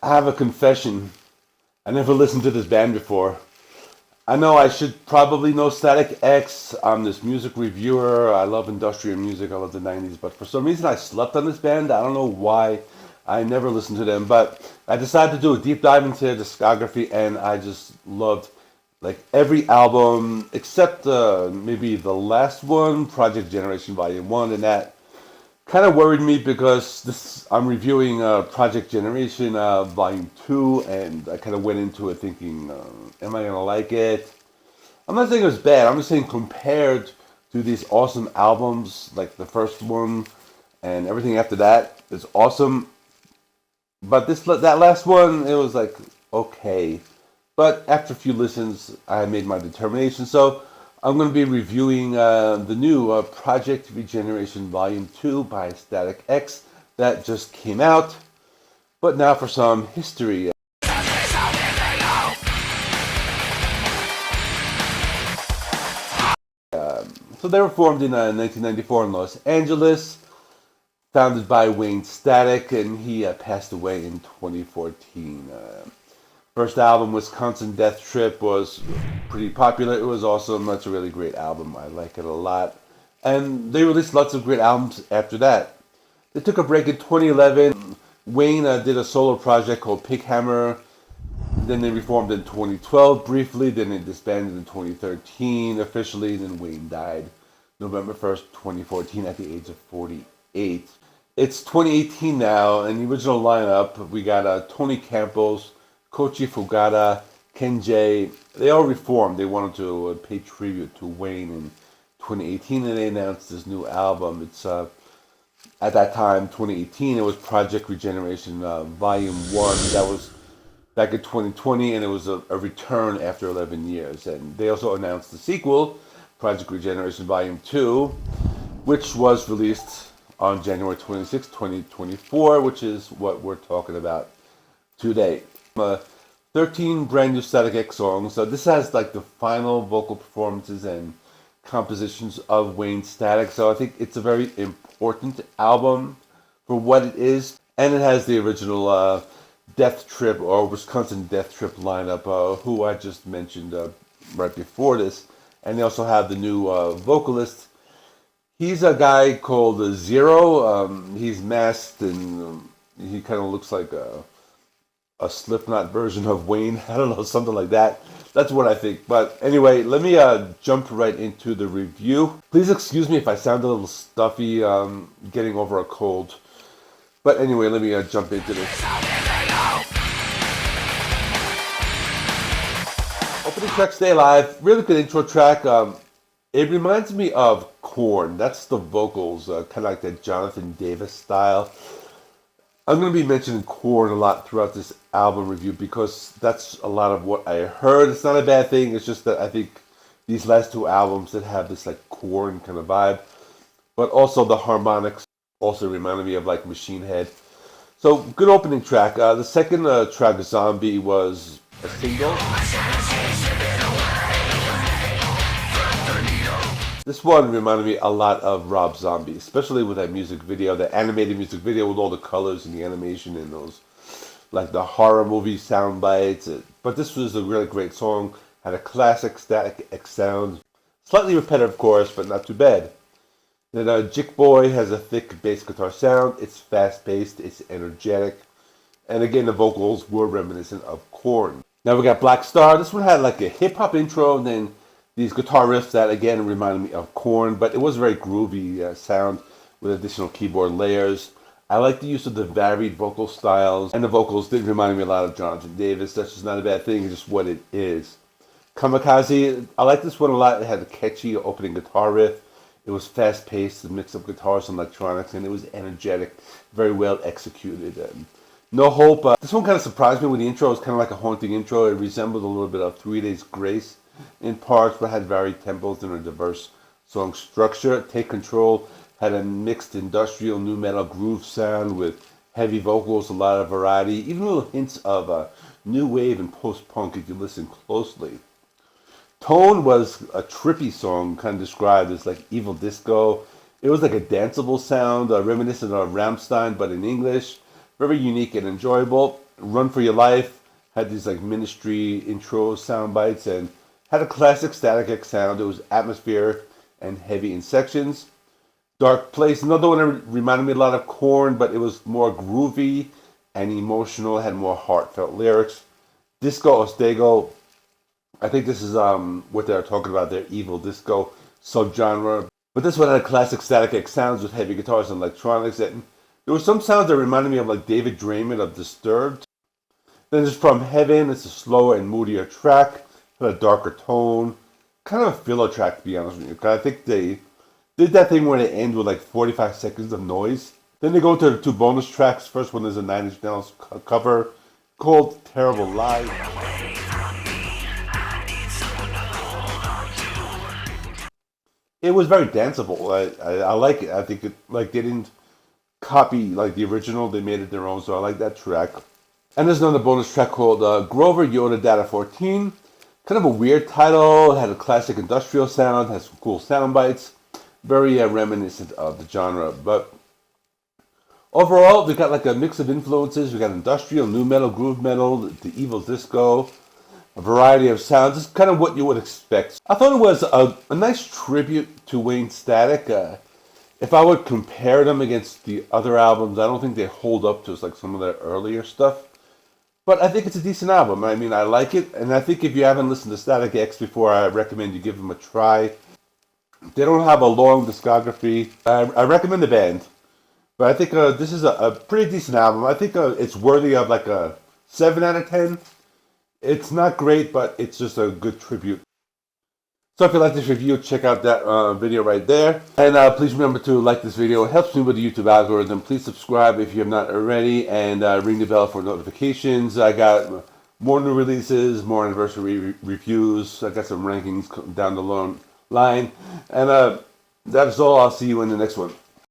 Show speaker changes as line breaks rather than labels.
I have a confession. I never listened to this band before. I know I should probably know Static X. I'm this music reviewer. I love industrial music. I love the 90s. But for some reason, I slept on this band. I don't know why. I never listened to them. But I decided to do a deep dive into their discography, and I just loved like every album except maybe the last one, Project Generation Volume 1, and that kind of worried me because this I'm reviewing Project Generation Volume 2, and I kind of went into it thinking, am I gonna like it? I'm not saying it was bad. I'm just saying compared to these awesome albums, like the first one and everything after that is awesome. But that last one, it was like okay. But after a few listens, I made my determination. So I'm going to be reviewing the new Project Regeneration Volume 2 by Static X that just came out. But now for some history. So they were formed in 1994 in Los Angeles, founded by Wayne Static, and he passed away in 2014. First album, Wisconsin Death Trip, was pretty popular. It was awesome. That's a really great album. I like it a lot. And they released lots of great albums after that. They took a break in 2011. Wayne did a solo project called Pig Hammer. Then they reformed in 2012 briefly. Then they disbanded in 2013 officially. Then Wayne died November 1st, 2014 at the age of 48. It's 2018 now, and the original lineup, we got Tony Campos, Koichi Fukuda, Ken J. They all reformed. They wanted to pay tribute to Wayne in 2018, and they announced this new album. It's at that time, 2018, it was Project Regeneration Volume 1. That was back in 2020, and it was a return after 11 years. And they also announced the sequel, Project Regeneration Volume 2, which was released on January 26, 2024, which is what we're talking about today. 13 brand new Static X songs. So this has like the final vocal performances and compositions of Wayne Static. So I think it's a very important album for what it is. And it has the original Death Trip or Wisconsin Death Trip lineup, who I just mentioned right before this. And they also have the new vocalist. He's a guy called Zero. He's masked and he kind of looks like a Slipknot version of Wayne. I don't know, something like that. That's what I think. But anyway, let me jump right into the review. Please excuse me if I sound a little stuffy, getting over a cold. But anyway, let me jump into this. Opening track, Stay Alive. Really good intro track. It reminds me of Korn. That's the vocals, kind of like that Jonathan Davis style. I'm going to be mentioning Korn a lot throughout this album review because that's a lot of what I heard. It's not a bad thing. It's just that I think these last two albums that have this like Korn kind of vibe, but also the harmonics also reminded me of like Machine Head. So good opening track. The second track, Zombie, was a single. This one reminded me a lot of Rob Zombie, especially with that music video, that animated music video with all the colors and the animation and those, like the horror movie sound bites. But this was a really great song, had a classic Static X sound. Slightly repetitive, of course, but not too bad. Then Jick Boy has a thick bass guitar sound. It's fast-paced, it's energetic. And again, the vocals were reminiscent of Korn. Now we got Black Star. This one had like a hip-hop intro and then these guitar riffs that again reminded me of Korn, but it was a very groovy sound with additional keyboard layers. I like the use of the varied vocal styles, and the vocals did remind me a lot of Jonathan Davis. That's just not a bad thing, it's just what it is. Kamikaze, I like this one a lot. It had a catchy opening guitar riff. It was fast-paced, a mix of guitars and electronics, and it was energetic, very well executed. No Hope, this one kind of surprised me with the intro. It was kind of like a haunting intro. It resembled a little bit of 3 Days Grace in parts, but had varied tempos and a diverse song structure. Take Control had a mixed industrial nu metal groove sound with heavy vocals, a lot of variety, even little hints of new wave and post-punk if you listen closely. Tone was a trippy song, kind of described as like evil disco. It was like a danceable sound, reminiscent of Rammstein, but in English. Very unique and enjoyable. Run for Your Life had these like Ministry intro sound bites and had a classic Static X sound. It was atmospheric and heavy in sections. Dark Place, another one that reminded me a lot of Korn, but it was more groovy and emotional, had more heartfelt lyrics. Disco Ostego, I think this is what they're talking about, their evil disco subgenre. But this one had classic Static X sounds with heavy guitars and electronics. And there were some sounds that reminded me of like David Draymond of Disturbed. Then there's From Heaven. It's a slower and moodier track, had a darker tone, kind of a filler track to be honest with you. Cause I think they did that thing where they end with like 45 seconds of noise. Then they go to the two bonus tracks. First one is a Nine Inch Nails cover called Terrible Lie. It was very danceable. I like it. I think it like they didn't copy like the original. They made it their own. So I like that track. And there's another bonus track called Grover Yoda Data 14. Kind of a weird title. It had a classic industrial sound. Has some cool sound bites. Very reminiscent of the genre. But overall, we got like a mix of influences. We got industrial, new metal, groove metal, the evil disco, a variety of sounds. It's kind of what you would expect. I thought it was a nice tribute to Wayne Static. If I would compare them against the other albums, I don't think they hold up to like some of their earlier stuff. But I think it's a decent album. I mean, I like it. And I think if you haven't listened to Static X before, I recommend you give them a try. They don't have a long discography. I recommend the band. But I think this is a pretty decent album. I think it's worthy of like a 7 out of 10. It's not great, but it's just a good tribute. So if you like this review, check out that video right there. And please remember to like this video. It helps me with the YouTube algorithm. Please subscribe if you have not already. And ring the bell for notifications. I got more new releases, more anniversary reviews. I got some rankings down the line. And that's all. I'll see you in the next one.